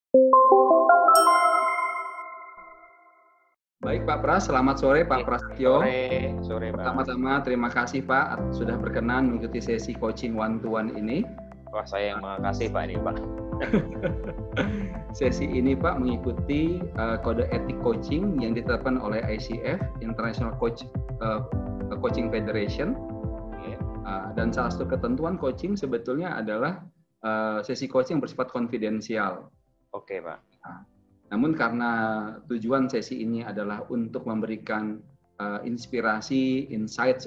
Baik Pak Pras, selamat sore Pak Prasetyo. Sore Pak. Pertama-tama terima kasih Pak sudah berkenan mengikuti sesi coaching one to one ini. Wah, saya yang makasih Pak ini Pak. Sesi ini Pak mengikuti kode etik coaching yang ditetapkan oleh ICF, International Coaching Federation. Dan salah satu ketentuan coaching sebetulnya adalah sesi coaching bersifat konfidensial. Oke Pak. Namun karena tujuan sesi ini adalah untuk memberikan inspirasi, insight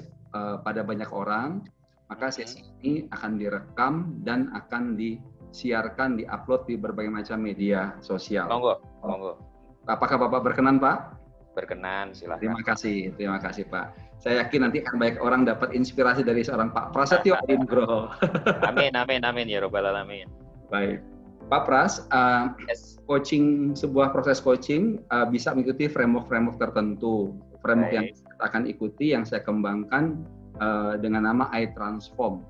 pada banyak orang, maka sesi ini akan direkam dan akan disiarkan, diupload di berbagai macam media sosial. Monggo. Apakah Bapak berkenan, Pak? Berkenan, silakan. Terima kasih Pak. Saya yakin nanti akan banyak orang dapat inspirasi dari seorang Pak Prasetyo Adinegoro. Amin ya robbal alamin. Baik. Pak Pras, coaching, sebuah proses coaching bisa mengikuti framework tertentu. Framework yang kita akan ikuti, yang saya kembangkan dengan nama I-Transform.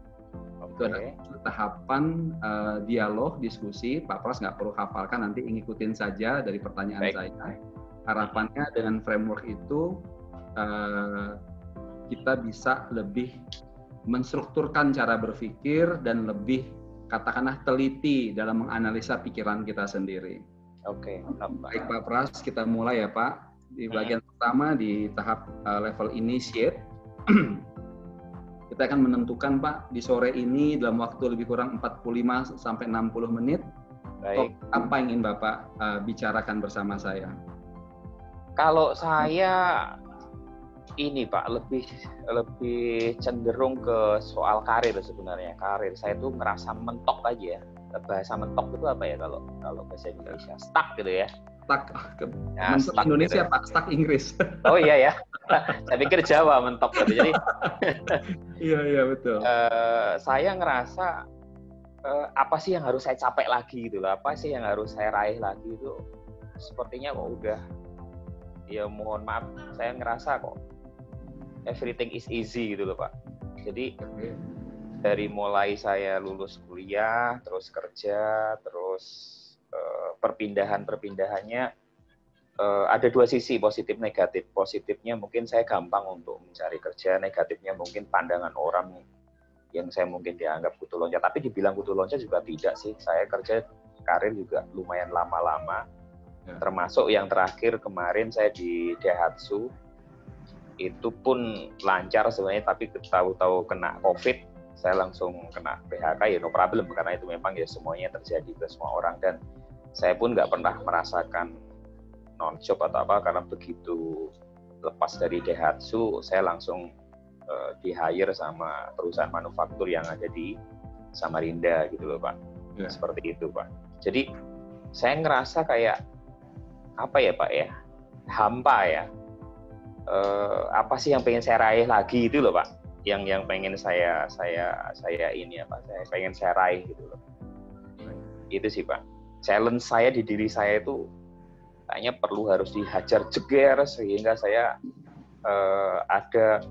Itu adalah tahapan dialog, diskusi. Pak Pras nggak perlu hafalkan, nanti ngikutin saja dari pertanyaan saya. Harapannya dengan framework itu kita bisa lebih menstrukturkan cara berpikir dan lebih katakanlah teliti dalam menganalisa pikiran kita sendiri. Oke. Baik Pak Pras, kita mulai ya Pak. Di bagian pertama di tahap level initiate, kita akan menentukan Pak di sore ini dalam waktu lebih kurang 45 sampai 60 menit. Baik. Apa yang ingin Bapak bicarakan bersama saya? Kalau saya ini Pak lebih cenderung ke soal karir sebenarnya. Karir saya tuh ngerasa mentok aja ya. Bahasa mentok itu apa ya kalau bahasa Indonesia? Stuck gitu ya. Stuck. Ya, mentok stuck Indonesia gitu. Pak, stuck Inggris. Oh iya ya. Saya pikir Jawa mentok gitu. Jadi iya betul. Saya ngerasa apa sih yang harus saya capai lagi gitu loh. Apa sih yang harus saya raih lagi itu sepertinya kok udah, ya mohon maaf, saya ngerasa kok everything is easy gitu loh Pak. Jadi dari mulai saya lulus kuliah, terus kerja, terus perpindahannya ada dua sisi, positif negatif. Positifnya mungkin saya gampang untuk mencari kerja, negatifnya mungkin pandangan orang yang saya mungkin dianggap kutu loncat. Tapi dibilang kutu loncat juga tidak sih. Saya kerja karir juga lumayan lama-lama. Termasuk yang terakhir kemarin saya di Daihatsu, itu pun lancar sebenarnya, tapi tahu-tahu kena COVID, saya langsung kena PHK, ya no problem, karena itu memang ya semuanya terjadi ke semua orang, dan saya pun nggak pernah merasakan non-job atau apa, karena begitu lepas dari Daihatsu, saya langsung di-hire sama perusahaan manufaktur yang ada di Samarinda gitu loh Pak. Seperti itu Pak. Jadi saya ngerasa kayak apa ya Pak ya, hampa ya. Apa sih yang pengen saya raih lagi itu loh Pak, yang pengen saya ini apa, saya pengen saya raih gitu loh. Itu sih Pak, challenge saya di diri saya itu kayaknya perlu harus dihajar jeger, sehingga saya ada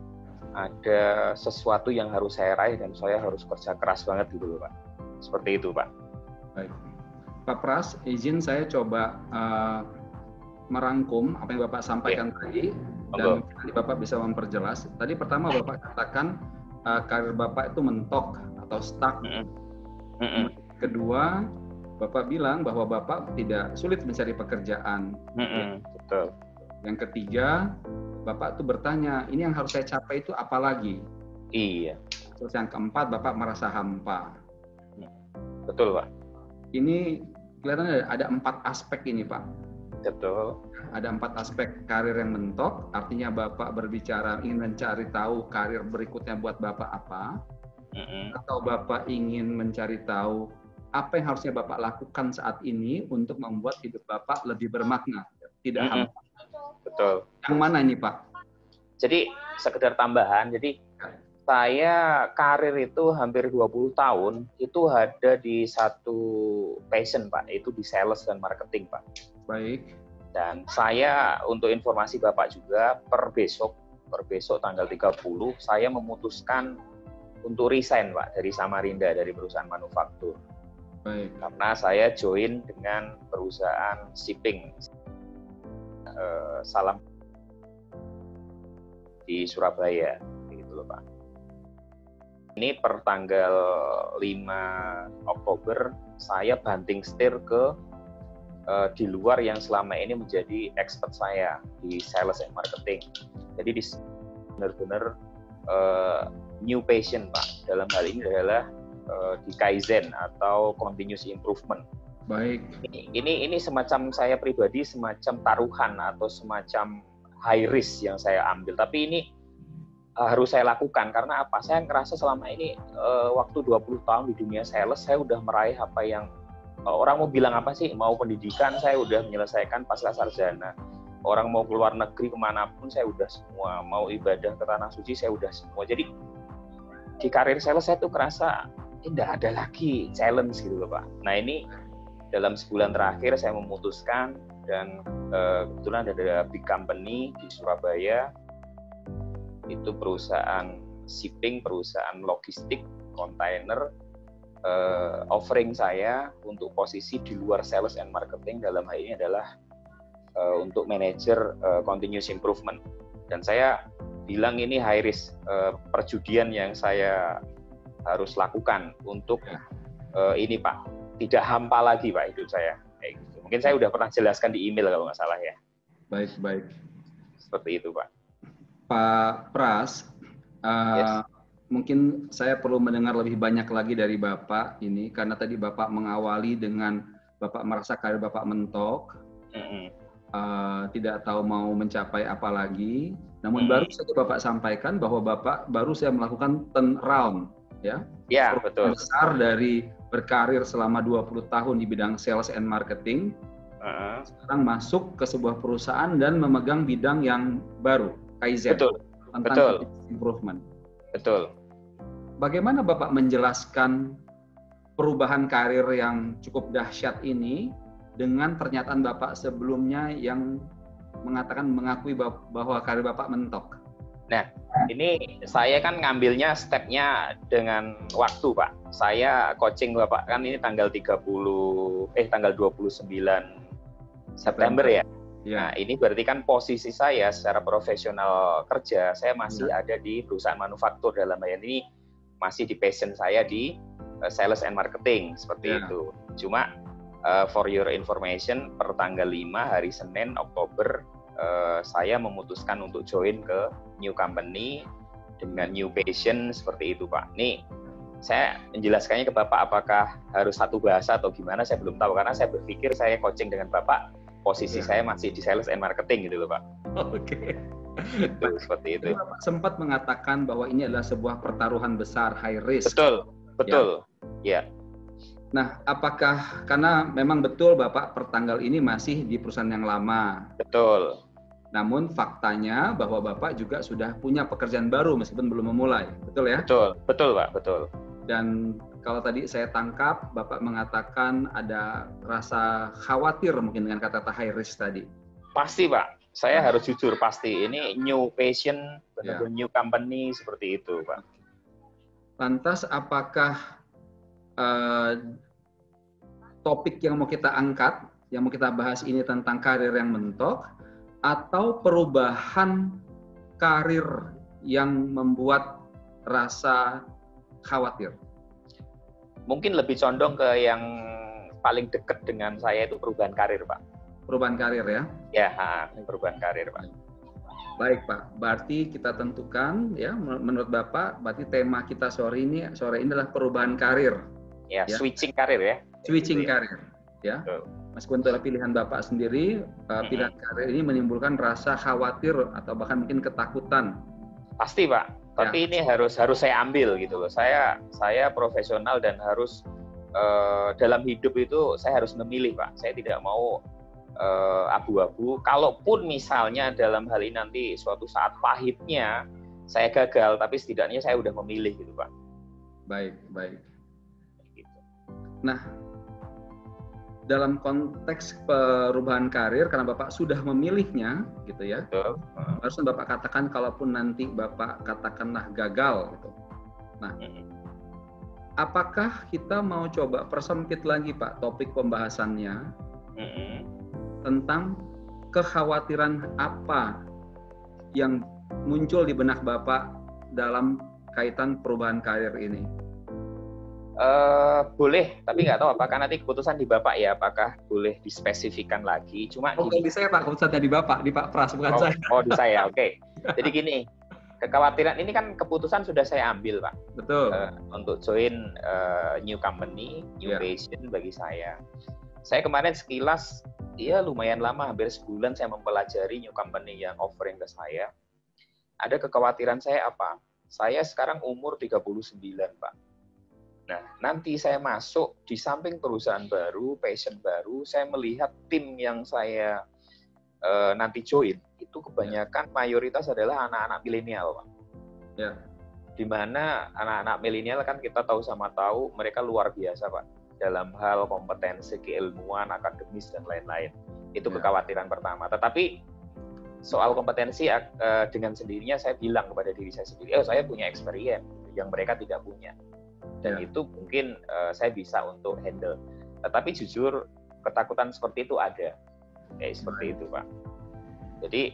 sesuatu yang harus saya raih dan saya harus kerja keras banget gitu loh Pak. Seperti itu Pak. Baik Pak Pras, izin saya coba merangkum apa yang Bapak sampaikan tadi, dan nanti Bapak bisa memperjelas. Tadi pertama Bapak katakan karir Bapak itu mentok atau stuck. Kedua, Bapak bilang bahwa Bapak tidak sulit mencari pekerjaan. Betul. Yang ketiga, Bapak tuh bertanya, ini yang harus saya capai itu apa lagi? Iya. Terus yang keempat, Bapak merasa hampa. Betul Pak. Ini kelihatannya ada 4 aspek ini Pak. Betul. Ada 4 aspek karir yang mentok, artinya Bapak berbicara ingin mencari tahu karir berikutnya buat Bapak apa, atau Bapak ingin mencari tahu apa yang harusnya Bapak lakukan saat ini untuk membuat hidup Bapak lebih bermakna, tidak hampa. Betul. Yang mana ini Pak? Jadi sekedar tambahan, jadi saya karir itu hampir 20 tahun, itu ada di satu passion Pak, itu di sales dan marketing Pak. Baik. Dan saya, untuk informasi Bapak juga, per besok tanggal 30, saya memutuskan untuk resign Pak dari Samarinda, dari perusahaan manufaktur. Baik. Karena saya join dengan perusahaan shipping Salam di Surabaya, gitu loh Pak. Ini per tanggal 5 Oktober saya banting setir ke di luar yang selama ini menjadi expert saya di sales and marketing. Jadi benar-benar new passion Pak. Dalam hal ini adalah di Kaizen atau continuous improvement. Baik. Ini semacam saya pribadi semacam taruhan atau semacam high risk yang saya ambil. Tapi ini harus saya lakukan karena apa? Saya ngerasa selama ini waktu 20 tahun di dunia sales saya udah meraih apa yang orang mau bilang apa sih? Mau pendidikan saya udah menyelesaikan pasca sarjana. Orang mau keluar negeri kemanapun saya udah semua. Mau ibadah ke tanah suci saya udah semua. Jadi di karir sales saya tuh kerasa tidak ada lagi challenge gitu loh Pak. Nah ini dalam sebulan terakhir saya memutuskan dan kebetulan ada big company di Surabaya. Itu perusahaan shipping, perusahaan logistik, kontainer, offering saya untuk posisi di luar sales and marketing dalam hal ini adalah untuk manajer continuous improvement. Dan saya bilang ini high risk perjudian yang saya harus lakukan untuk ini Pak, tidak hampa lagi Pak hidup saya. Kayak gitu. Mungkin saya udah pernah jelaskan di email kalau nggak salah ya. Baik, baik. Seperti itu Pak. Pak Pras, Yes. mungkin saya perlu mendengar lebih banyak lagi dari Bapak ini, karena tadi Bapak mengawali dengan Bapak merasa karir Bapak mentok, tidak tahu mau mencapai apa lagi, namun baru saja Bapak sampaikan bahwa Bapak baru saya melakukan turnaround, ya? Ya, betul. Besar dari berkarir selama 20 tahun di bidang sales and marketing, sekarang masuk ke sebuah perusahaan dan memegang bidang yang baru, Kaizen, tentang improvement. Betul. Bagaimana Bapak menjelaskan perubahan karir yang cukup dahsyat ini dengan pernyataan Bapak sebelumnya yang mengakui bahwa karir Bapak mentok? Nah, ini saya kan ngambilnya stepnya dengan waktu, Pak. Saya coaching Bapak kan ini tanggal 29 September ya. Nah, ini berarti kan posisi saya secara profesional kerja, saya masih ada di perusahaan manufaktur, dalam hal ini masih di passion saya di sales and marketing, seperti itu. Cuma for your information, per tanggal 5 hari Senin Oktober, saya memutuskan untuk join ke new company dengan new passion, seperti itu Pak. Nih, saya menjelaskannya ke Bapak apakah harus satu bahasa atau gimana, saya belum tahu, karena saya berpikir saya coaching dengan Bapak, posisi saya masih di sales and marketing gitu loh Pak. Oke. Seperti itu. Bapak sempat mengatakan bahwa ini adalah sebuah pertaruhan besar, high risk. Betul. Ya. Nah, apakah karena memang betul Bapak pertanggal ini masih di perusahaan yang lama? Betul. Namun faktanya bahwa Bapak juga sudah punya pekerjaan baru meskipun belum memulai, betul ya? Betul Pak, betul. Dan kalau tadi saya tangkap, Bapak mengatakan ada rasa khawatir mungkin dengan kata-kata high risk tadi. Pasti Pak, saya harus jujur pasti. Ini new passion, benar-benar new company, seperti itu Pak. Lantas apakah topik yang mau kita angkat, yang mau kita bahas ini tentang karir yang mentok, atau perubahan karir yang membuat rasa khawatir? Mungkin lebih condong ke yang paling dekat dengan saya itu perubahan karir, Pak. Perubahan karir ya? Ya, perubahan karir, Pak. Baik, Pak. Berarti kita tentukan ya, menurut Bapak, berarti tema kita sore ini adalah perubahan karir. Ya, switching karir ya. Switching karir, ya. Meskipun itu pilihan Bapak sendiri, pilihan karir ini menimbulkan rasa khawatir atau bahkan mungkin ketakutan. Pasti, Pak. Tapi ini harus saya ambil gitu loh. Saya profesional dan harus dalam hidup itu saya harus memilih, Pak. Saya tidak mau abu-abu. Kalaupun misalnya dalam hal ini nanti suatu saat pahitnya saya gagal, tapi setidaknya saya udah memilih gitu, Pak. Baik. Nah, dalam konteks perubahan karir, karena Bapak sudah memilihnya, gitu ya. Betul. Harusnya Bapak katakan, kalaupun nanti Bapak katakanlah gagal, gitu. Nah, apakah kita mau coba persempit lagi Pak topik pembahasannya tentang kekhawatiran apa yang muncul di benak Bapak dalam kaitan perubahan karir ini? Boleh, tapi nggak tahu apakah nanti keputusan di Bapak ya, apakah boleh dispesifikkan lagi. Cuma di saya Pak, keputusannya di Bapak, di Pak Pras, bukan saya. Oh, di saya, oke. Jadi gini, kekhawatiran ini kan keputusan sudah saya ambil Pak. Betul. Untuk join new company, new passion bagi saya. Saya kemarin sekilas, ya lumayan lama, hampir sebulan saya mempelajari new company yang offering ke saya. Ada kekhawatiran saya apa? Saya sekarang umur 39 Pak. Nah, nanti saya masuk di samping perusahaan baru, passion baru, saya melihat tim yang saya nanti join, itu kebanyakan mayoritas adalah anak-anak milenial, Pak. Ya. Di mana anak-anak milenial kan kita tahu sama tahu, mereka luar biasa, Pak. Dalam hal kompetensi, keilmuan, akademis, dan lain-lain. Itu kekhawatiran pertama. Tetapi soal kompetensi, dengan sendirinya saya bilang kepada diri saya sendiri, saya punya experience yang mereka tidak punya. Dan itu mungkin saya bisa untuk handle. Tetapi jujur ketakutan seperti itu ada. Seperti itu Pak. Jadi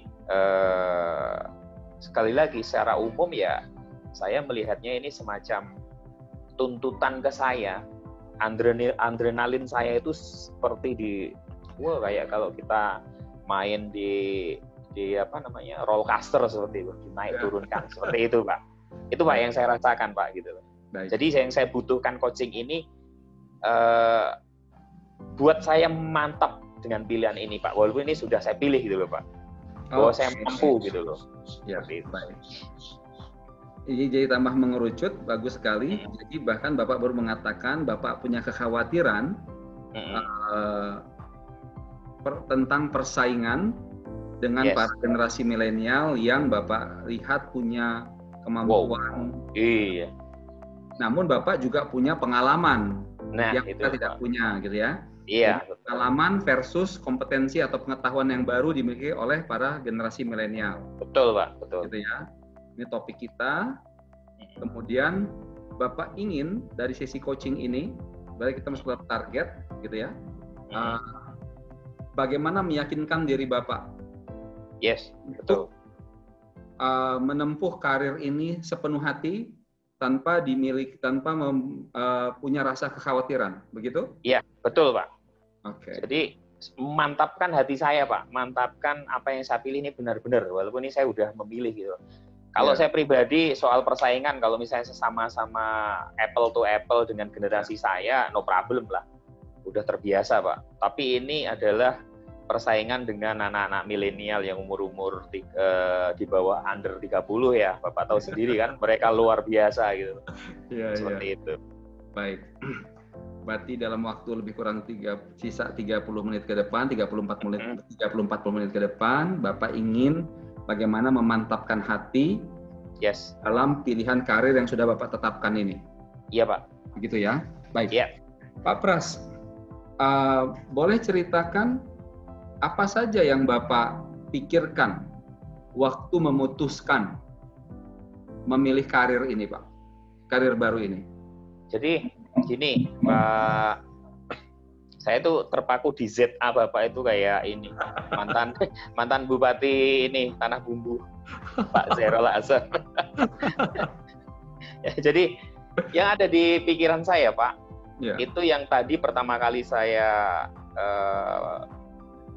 sekali lagi secara umum ya saya melihatnya ini semacam tuntutan ke saya. Adrenalin saya itu seperti kayak kalau kita main di roller coaster seperti itu, naik turunkan seperti itu Pak. Itu Pak yang saya rasakan Pak gitu. Baik. Jadi yang saya butuhkan coaching ini buat saya mantap dengan pilihan ini Pak. Walaupun ini sudah saya pilih gitu loh Pak. Bahwa saya mampu gitu loh. Ya, baik. Ini jadi tambah mengerucut, bagus sekali. Jadi bahkan Bapak baru mengatakan Bapak punya kekhawatiran tentang persaingan dengan para generasi milenial yang Bapak lihat punya kemampuan. Iya. Namun Bapak juga punya pengalaman yang kita tidak punya, gitu ya. Iya. Jadi, pengalaman versus kompetensi atau pengetahuan yang baru dimiliki oleh para generasi milenial. Betul Pak, betul. Gitu ya. Ini topik kita. Kemudian Bapak ingin dari sesi coaching ini, berarti kita masuk ke target, gitu ya. Bagaimana meyakinkan diri Bapak? Yes, betul. Menempuh karir ini sepenuh hati, tanpa punya rasa kekhawatiran, begitu? Iya, betul Pak. Oke. Jadi mantapkan hati saya Pak, mantapkan apa yang saya pilih ini benar-benar, walaupun ini saya udah memilih gitu. Kalau saya pribadi soal persaingan, kalau misalnya sama-sama apple to apple dengan generasi saya, no problem lah, udah terbiasa Pak. Tapi ini adalah persaingan dengan anak-anak milenial yang umur-umur di bawah under 30 ya, Bapak tahu sendiri kan, mereka luar biasa gitu. Seperti itu. Baik. Berarti dalam waktu lebih kurang sisa 30 menit ke depan, 34 menit ke depan, Bapak ingin bagaimana memantapkan hati dalam pilihan karir yang sudah Bapak tetapkan ini. Iya Pak. Begitu ya? Baik. Iya. Pak Pras, boleh ceritakan apa saja yang Bapak pikirkan waktu memutuskan memilih karir ini, Pak? Karir baru ini. Jadi gini, Pak, saya tuh terpaku di ZA Bapak itu kayak ini, mantan Bupati ini, Tanah Bumbu, Pak Zairul Azhar. Jadi yang ada di pikiran saya, Pak, itu yang tadi pertama kali saya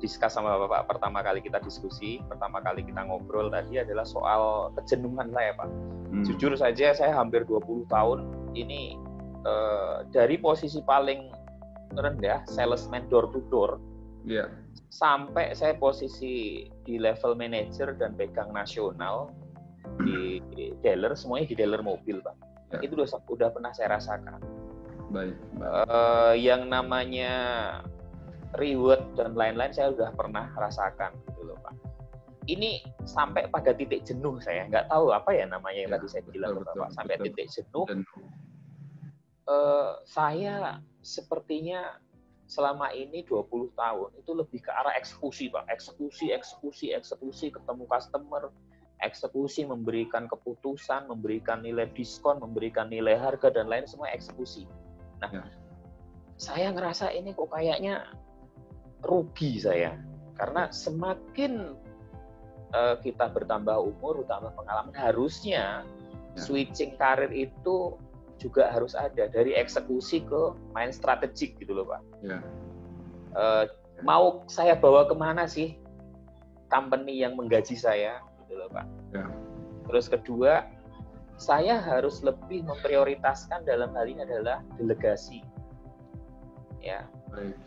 diskus sama Bapak, pertama kali kita diskusi, pertama kali kita ngobrol tadi adalah soal kejenuhan saya, Pak. Jujur saja saya hampir 20 tahun ini dari posisi paling rendah, salesman door to door, sampai saya posisi di level manager dan pegang nasional di dealer, semuanya di dealer mobil, Pak. Itu udah pernah saya rasakan. Baik. Yang namanya reward dan lain-lain saya udah pernah rasakan gitu loh Pak. Ini sampai pada titik jenuh saya, nggak tahu apa ya namanya yang tadi saya bilang Bapak, sampai titik jenuh. Saya sepertinya selama ini 20 tahun itu lebih ke arah eksekusi Pak, eksekusi, ketemu customer, eksekusi, memberikan keputusan, memberikan nilai diskon, memberikan nilai harga, dan lain semua eksekusi. Nah, saya ngerasa ini kok kayaknya rugi saya. Karena semakin kita bertambah umur, bertambah pengalaman, harusnya switching karir itu juga harus ada, dari eksekusi ke main strategik gitu loh Pak. Mau saya bawa kemana sih company yang menggaji saya gitu loh Pak. Terus kedua, saya harus lebih memprioritaskan dalam hal ini adalah delegasi. Ya,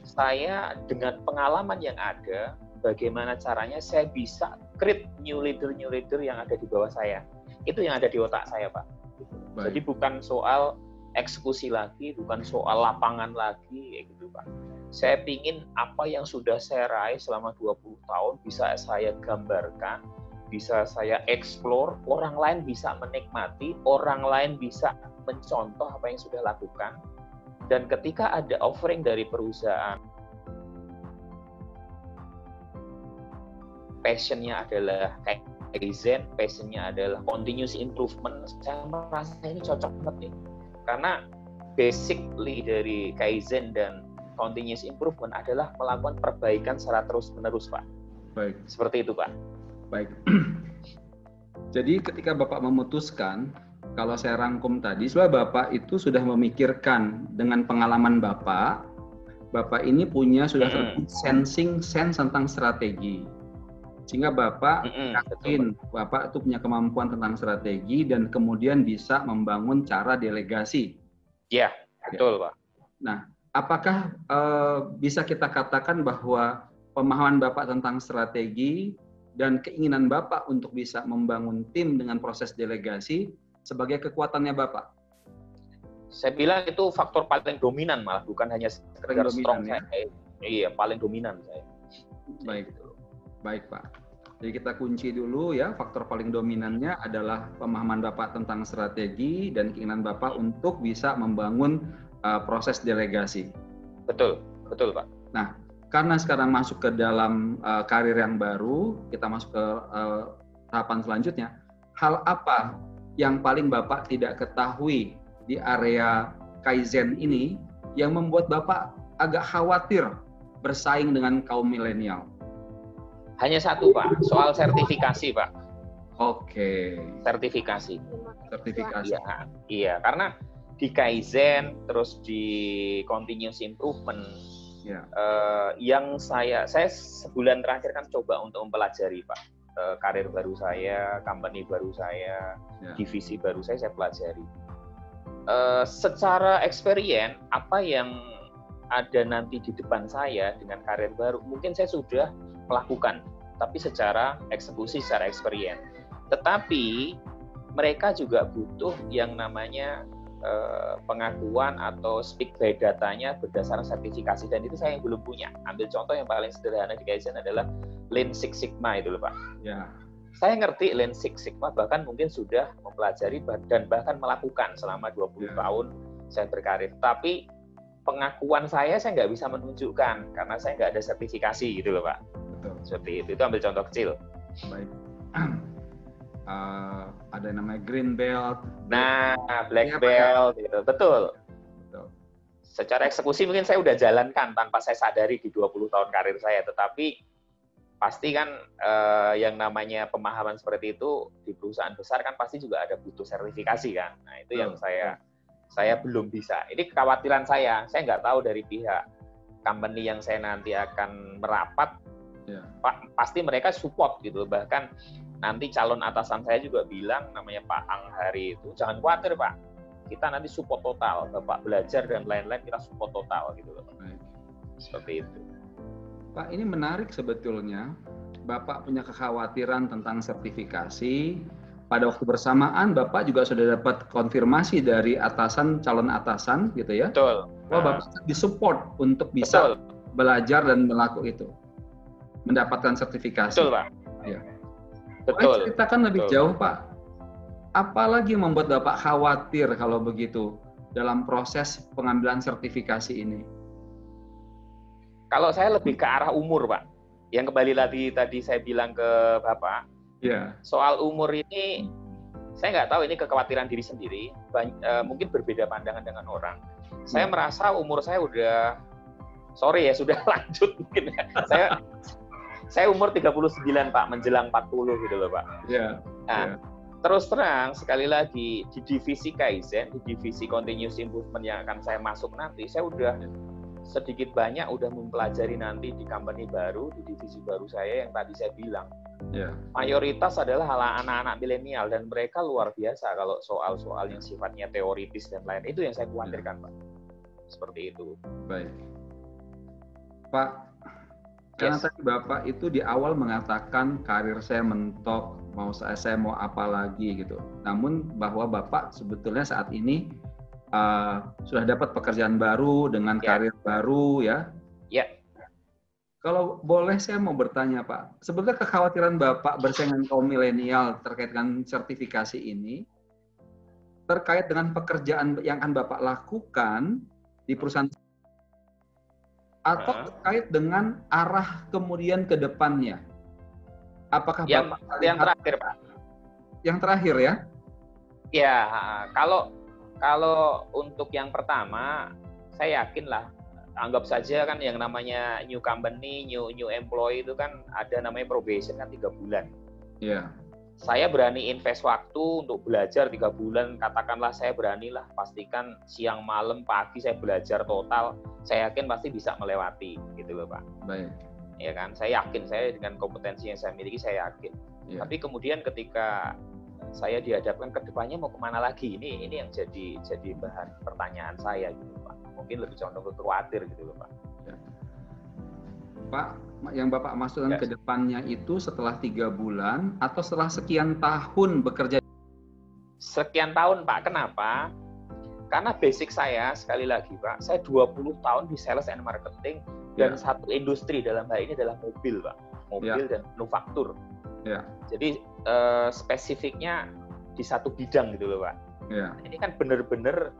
saya dengan pengalaman yang ada, bagaimana caranya saya bisa create new leader yang ada di bawah saya. Itu yang ada di otak saya Pak. Jadi bukan soal eksekusi lagi, bukan soal lapangan lagi, gitu Pak. Saya pingin apa yang sudah saya raih selama 20 tahun bisa saya gambarkan, bisa saya explore, orang lain bisa menikmati, orang lain bisa mencontoh apa yang sudah lakukan. Dan ketika ada offering dari perusahaan, passion-nya adalah Kaizen, passion-nya adalah continuous improvement, saya merasa ini cocok banget nih. Karena basically dari Kaizen dan continuous improvement adalah melakukan perbaikan secara terus-menerus, Pak. Baik. Seperti itu, Pak. Baik. Jadi ketika Bapak memutuskan, kalau saya rangkum tadi, sebenarnya Bapak itu sudah memikirkan dengan pengalaman Bapak ini punya sudah sensing sense tentang strategi. Sehingga Bapak yakin Bapak itu punya kemampuan tentang strategi dan kemudian bisa membangun cara delegasi. Iya, betul Pak. Nah, apakah bisa kita katakan bahwa pemahaman Bapak tentang strategi dan keinginan Bapak untuk bisa membangun tim dengan proses delegasi sebagai kekuatannya Bapak? Saya bilang itu faktor paling dominan malah, bukan hanya sekedar strong ya? saya. Iya, paling dominan saya. Baik. Baik, Pak. Jadi kita kunci dulu ya, faktor paling dominannya adalah pemahaman Bapak tentang strategi dan keinginan Bapak untuk bisa membangun proses delegasi. Betul, betul Pak. Nah, karena sekarang masuk ke dalam karir yang baru, kita masuk ke tahapan selanjutnya, hal apa yang paling Bapak tidak ketahui di area Kaizen ini yang membuat Bapak agak khawatir bersaing dengan kaum milenial? Hanya satu Pak, soal sertifikasi Pak. Oke. Sertifikasi. Sertifikasi. Iya, karena di Kaizen terus di continuous improvement, yang saya sebulan terakhir kan coba untuk mempelajari Pak, karir baru saya, company baru saya, divisi baru saya pelajari. Secara experience, apa yang ada nanti di depan saya dengan karir baru, mungkin saya sudah melakukan, tapi secara eksekusi, secara experience. Tetapi mereka juga butuh yang namanya pengakuan atau speak by datanya berdasarkan sertifikasi, dan itu saya yang belum punya. Ambil contoh yang paling sederhana di Kaizen adalah Lean Six Sigma itu loh Pak. Ya. Saya ngerti Lean Six Sigma, bahkan mungkin sudah mempelajari dan bahkan melakukan selama 20 tahun saya berkarir. Tapi pengakuan saya nggak bisa menunjukkan karena saya nggak ada sertifikasi gitu loh Pak. Betul. Seperti itu ambil contoh kecil. Baik. Ada yang namanya green belt. Nah, black belt gitu. Betul. Secara eksekusi mungkin saya udah jalankan tanpa saya sadari di 20 tahun karir saya, tetapi pasti kan yang namanya pemahaman seperti itu di perusahaan besar kan pasti juga ada butuh sertifikasi kan. Nah, itu yang saya belum bisa. Ini kekhawatiran saya nggak tahu dari pihak company yang saya nanti akan merapat, pasti mereka support gitu. Bahkan nanti calon atasan saya juga bilang, namanya Pak Anghari itu, jangan khawatir Pak, kita nanti support total, Bapak belajar dan lain-lain kita support total gitu loh. Seperti itu. Pak, ini menarik sebetulnya. Bapak punya kekhawatiran tentang sertifikasi. Pada waktu bersamaan, Bapak juga sudah dapat konfirmasi dari atasan, calon atasan, gitu ya. Betul. Bahwa Bapak disupport untuk bisa belajar dan melakukan itu, mendapatkan sertifikasi. Betul, Pak. Ya. Betul. Ceritakan lebih jauh, Pak. Apalagi yang membuat Bapak khawatir kalau begitu dalam proses pengambilan sertifikasi ini? Kalau saya lebih ke arah umur, Pak. Yang kembali tadi saya bilang ke Bapak, Yeah. Soal umur ini, saya nggak tahu ini kekhawatiran diri sendiri, mungkin berbeda pandangan dengan orang. Saya merasa umur saya udah, sorry ya, sudah lanjut mungkin ya. Saya umur 39 Pak, menjelang 40 gitu loh Pak. Iya. Nah, terus terang, sekali lagi, di divisi Kaizen, di divisi Continuous Improvement yang akan saya masuk nanti, saya udah sedikit banyak udah mempelajari nanti di company baru, di divisi baru saya yang tadi saya bilang. Mayoritas adalah anak-anak milenial dan mereka luar biasa kalau soal-soal yang sifatnya teoritis dan lain. Itu yang saya khawatirkan Pak. Seperti itu. Baik. Pak, karena tadi Bapak itu di awal mengatakan karir saya mentok, saya mau apa lagi gitu. Namun bahwa Bapak sebetulnya saat ini sudah dapat pekerjaan baru dengan karir baru ya. Ya. Kalau boleh saya mau bertanya Pak, sebetulnya kekhawatiran Bapak bersaing dengan kaum milenial terkait dengan sertifikasi ini terkait dengan pekerjaan yang akan Bapak lakukan di perusahaan atau terkait dengan arah kemudian ke depannya? Apakah yang terakhir Pak? Yang terakhir ya? Ya, kalau untuk yang pertama, saya yakin lah. Anggap saja kan yang namanya new company, new employee itu kan ada namanya probation kan 3 bulan. Iya. Saya berani invest waktu untuk belajar 3 bulan, katakanlah saya beranilah pastikan siang malam pagi saya belajar total, saya yakin pasti bisa melewati gitu loh Pak. Baik. Ya kan, saya yakin, saya dengan kompetensi yang saya miliki saya yakin. Ya. Tapi kemudian ketika saya dihadapkan ke depannya mau kemana lagi, ini yang jadi bahan pertanyaan saya gitu Pak. Mungkin lebih condong ke khawatir gitu loh Pak. Ya. Pak, yang Bapak maksudkan ke depannya itu setelah 3 bulan atau setelah sekian tahun bekerja? Sekian tahun Pak, kenapa? Karena basic saya, sekali lagi Pak, saya 20 tahun di sales and marketing dan satu industri dalam hal ini adalah mobil Pak. Mobil dan manufaktur. Ya. Jadi spesifiknya di satu bidang gitu loh Pak. Ya. Ini kan benar-benar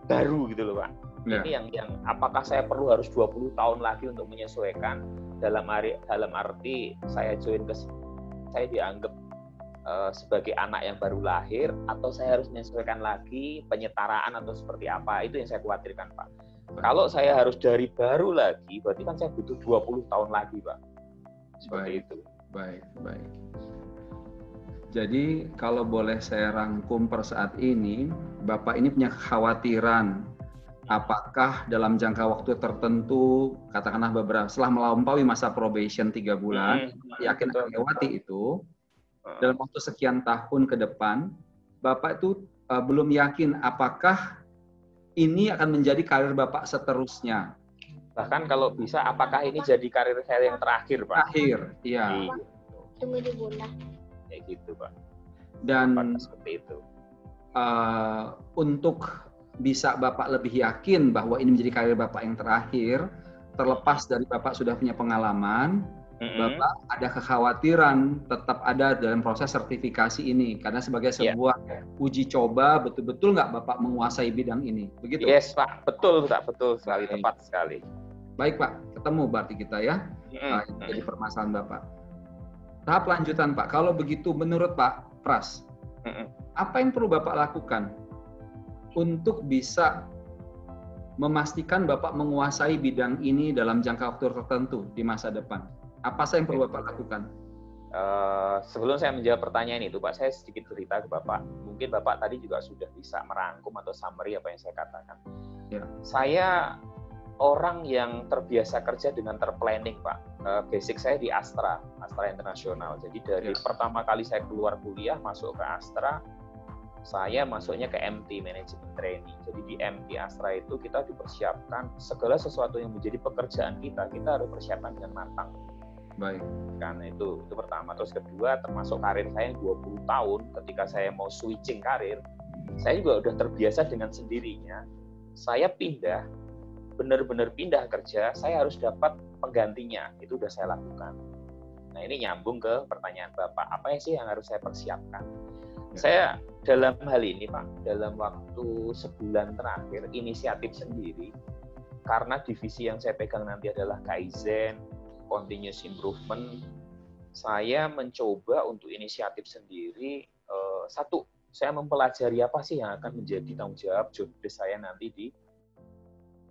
baru gitu loh Pak. Ya. Ini yang apakah saya perlu harus 20 tahun lagi untuk menyesuaikan dalam arti saya join ke saya dianggap sebagai anak yang baru lahir atau saya harus menyesuaikan lagi penyetaraan atau seperti apa, itu yang saya khawatirkan Pak. Kalau saya harus dari baru lagi berarti kan saya butuh 20 tahun lagi Pak. Seperti itu. Baik. Jadi kalau boleh saya rangkum per saat ini, Bapak ini punya kekhawatiran apakah dalam jangka waktu tertentu, katakanlah setelah melampaui masa probation 3 bulan, yakin akan melewati itu, dalam waktu sekian tahun ke depan, Bapak itu belum yakin apakah ini akan menjadi karir Bapak seterusnya. Bahkan kalau bisa, apakah ini jadi karir saya yang terakhir, Pak? Terakhir, iya. Kayak gitu, Pak. Dan seperti itu. Untuk bisa Bapak lebih yakin bahwa ini menjadi karir Bapak yang terakhir, terlepas dari Bapak sudah punya pengalaman, Bapak ada kekhawatiran tetap ada dalam proses sertifikasi ini, karena sebagai sebuah uji coba betul-betul nggak Bapak menguasai bidang ini, begitu? Yes Pak, betul sekali, tepat sekali. Baik Pak, ketemu berarti kita ya, jadi permasalahan Bapak. Tahap lanjutan Pak, kalau begitu menurut Pak Pras, apa yang perlu Bapak lakukan untuk bisa memastikan Bapak menguasai bidang ini dalam jangka waktu tertentu di masa depan? Apa saja yang perlu Bapak lakukan? Sebelum saya menjawab pertanyaan itu, Pak, saya sedikit cerita ke Bapak. Mungkin Bapak tadi juga sudah bisa merangkum atau summary apa yang saya katakan. Ya. Saya orang yang terbiasa kerja dengan terplanning, Pak. Basic saya di Astra Internasional. Jadi dari pertama kali saya keluar kuliah masuk ke Astra, saya masuknya ke MT, Management Training. Jadi di MT Astra itu kita dipersiapkan segala sesuatu yang menjadi pekerjaan kita harus persiapkan dengan matang. Baik. Karena itu pertama. Terus kedua, termasuk karir saya yang 20 tahun, ketika saya mau switching karir, saya juga udah terbiasa dengan sendirinya. Saya benar-benar pindah kerja, saya harus dapat penggantinya. Itu udah saya lakukan. Nah, ini nyambung ke pertanyaan Bapak, apa sih yang harus saya persiapkan? Saya dalam hal ini, Pak, dalam waktu sebulan terakhir, inisiatif sendiri, karena divisi yang saya pegang nanti adalah Kaizen, Continuous Improvement, saya mencoba untuk inisiatif sendiri. Satu, saya mempelajari apa sih yang akan menjadi tanggung jawab job desk saya nanti di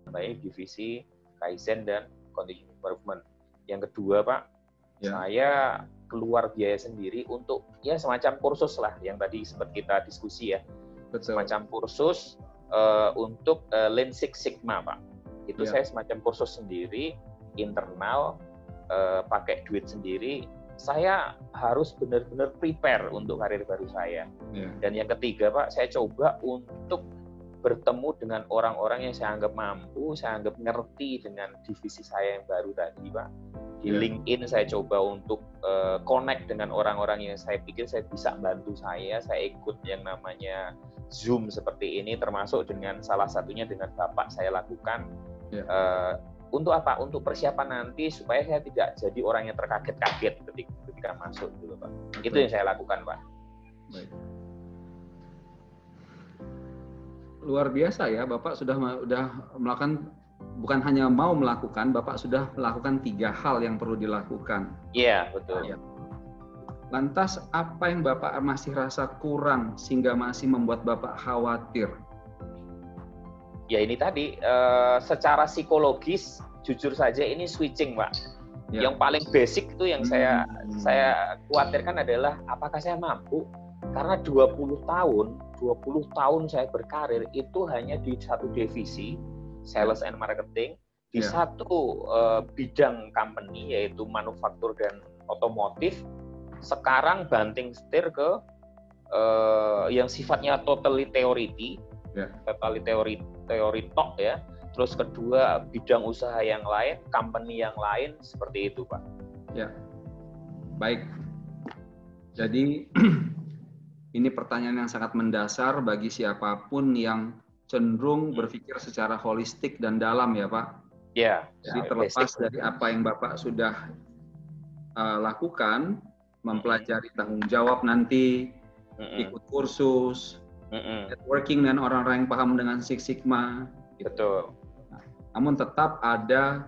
baik divisi Kaizen dan Continuous Improvement. Yang kedua, Pak, saya keluar biaya sendiri untuk ya semacam kursus lah yang tadi sempat kita diskusi ya. Betul. Semacam kursus untuk Lean Six Sigma, Pak. Itu saya semacam kursus sendiri internal, pakai duit sendiri. Saya harus benar-benar prepare untuk karir baru saya. Dan yang ketiga, Pak, saya coba untuk bertemu dengan orang-orang yang saya anggap mampu, saya anggap ngerti dengan divisi saya yang baru tadi, Pak. Di LinkedIn saya coba untuk connect dengan orang-orang yang saya pikir saya bisa bantu saya ikut yang namanya Zoom seperti ini, termasuk dengan salah satunya dengan Bapak saya lakukan. Untuk apa? Untuk persiapan nanti supaya saya tidak jadi orang yang terkaget-kaget ketika masuk dulu, Pak. Itu yang saya lakukan, Pak. Baik. Luar biasa ya, Bapak sudah melakukan, bukan hanya mau melakukan, Bapak sudah melakukan 3 hal yang perlu dilakukan. Iya, betul. Ya. Lantas apa yang Bapak masih rasa kurang sehingga masih membuat Bapak khawatir? Ya ini tadi, secara psikologis, jujur saja ini switching, Pak. Yang paling basic itu yang saya khawatirkan adalah apakah saya mampu? Karena 20 tahun saya berkarir itu hanya di satu divisi, sales and marketing, di satu bidang company yaitu manufaktur dan otomotif. Sekarang banting setir ke yang sifatnya totally theory talk ya. Terus kedua, bidang usaha yang lain, company yang lain, seperti itu, Pak. Ya, baik. Jadi ini pertanyaan yang sangat mendasar bagi siapapun yang cenderung berpikir secara holistik dan dalam ya, Pak. Ya. Jadi terlepas dari apa yang Bapak sudah lakukan, mempelajari tanggung jawab nanti, ikut kursus, networking dengan orang-orang yang paham dengan Six Sigma. Betul. Namun tetap ada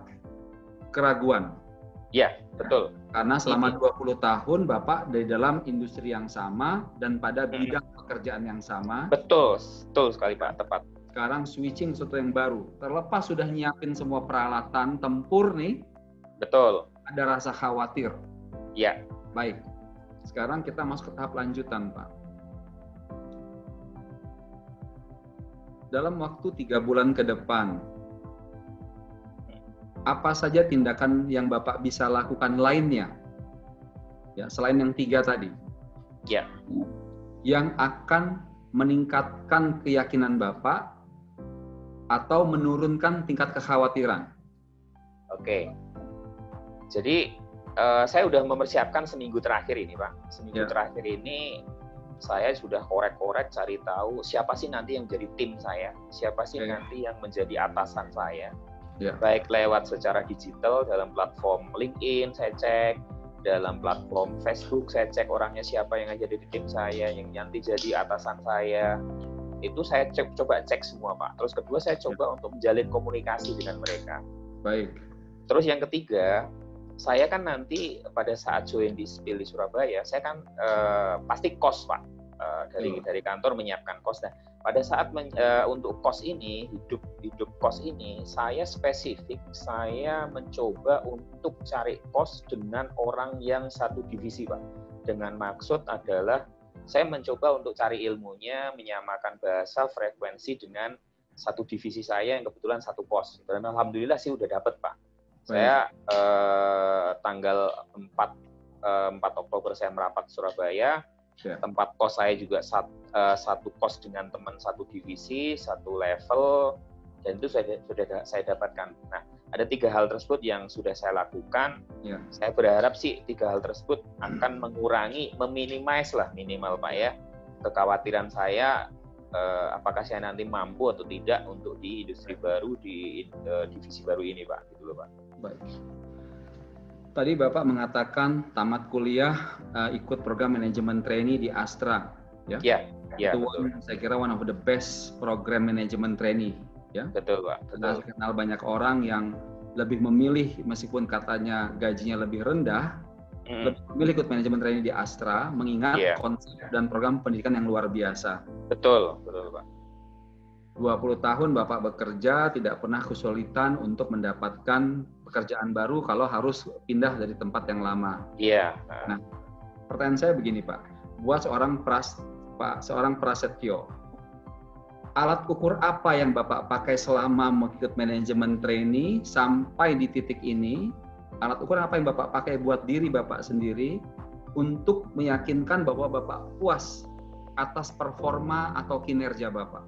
keraguan. Ya, betul. Karena selama 20 tahun Bapak di dalam industri yang sama dan pada bidang pekerjaan yang sama. Betul sekali, Pak, tepat. Sekarang switching sesuatu yang baru. Terlepas sudah nyiapin semua peralatan tempur nih. Betul. Ada rasa khawatir. Ya. Baik. Sekarang kita masuk ke tahap lanjutan, Pak. Dalam waktu 3 bulan ke depan, apa saja tindakan yang Bapak bisa lakukan lainnya? Ya, selain yang 3 tadi. Ya. Yang akan meningkatkan keyakinan Bapak atau menurunkan tingkat kekhawatiran. Oke. Jadi saya sudah mempersiapkan seminggu terakhir ini, Pak. Seminggu terakhir ini saya sudah korek-korek cari tahu siapa sih nanti yang menjadi tim saya, siapa sih nanti yang menjadi atasan saya. Baik lewat secara digital dalam platform LinkedIn saya cek, dalam platform Facebook saya cek orangnya siapa yang jadi di tim saya, yang nanti jadi atasan saya. Itu saya coba cek semua, Pak. Terus kedua saya coba untuk menjalin komunikasi dengan mereka. Baik. Terus yang ketiga, saya kan nanti pada saat join di Spill di Surabaya, saya kan pasti kos, Pak, dari kantor menyiapkan kos. Nah, pada saat untuk kos ini, hidup kos ini, saya spesifik, saya mencoba untuk cari kos dengan orang yang satu divisi, Pak. Dengan maksud adalah saya mencoba untuk cari ilmunya, menyamakan bahasa, frekuensi dengan satu divisi saya yang kebetulan satu kos. Dan alhamdulillah sih udah dapet, Pak. Saya tanggal 4 Oktober saya merapat Surabaya. Tempat kos saya juga satu kos dengan teman satu divisi, satu level, dan itu sudah saya dapatkan. Nah, ada 3 hal tersebut yang sudah saya lakukan. Saya berharap sih 3 hal tersebut akan mengurangi, meminimais lah minimal, Pak ya, kekhawatiran saya apakah saya nanti mampu atau tidak untuk di industri baru, di divisi baru ini, Pak. Gitu loh, Pak. Baik. Tadi Bapak mengatakan tamat kuliah ikut program manajemen trainee di Astra, ya? Iya, itu saya kira one of the best program manajemen trainee, ya. Betul, Pak. Saya kenal banyak orang yang lebih memilih meskipun katanya gajinya lebih rendah, lebih memilih ikut manajemen training di Astra, mengingat konsep dan program pendidikan yang luar biasa. Betul Pak. 20 tahun Bapak bekerja, tidak pernah kesulitan untuk mendapatkan pekerjaan baru kalau harus pindah dari tempat yang lama. Iya. Nah, pertanyaan saya begini Pak, buat seorang Prasetyo, alat ukur apa yang Bapak pakai selama mengikut manajemen trainee sampai di titik ini? Alat ukur apa yang Bapak pakai buat diri Bapak sendiri untuk meyakinkan bahwa Bapak puas atas performa atau kinerja Bapak?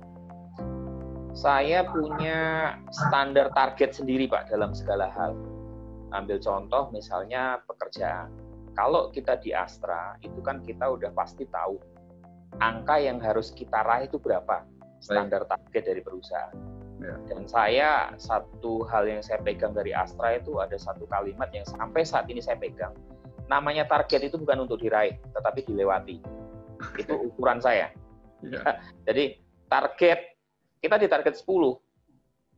Saya punya standar target sendiri Pak dalam segala hal. Ambil contoh misalnya pekerjaan. Kalau kita di Astra, itu kan kita udah pasti tahu angka yang harus kita raih itu berapa. Standar target dari perusahaan. Ya. Dan saya, satu hal yang saya pegang dari Astra itu ada satu kalimat yang sampai saat ini saya pegang. Namanya target itu bukan untuk diraih, tetapi dilewati. Itu ukuran saya. Ya. Jadi target, kita di target 10.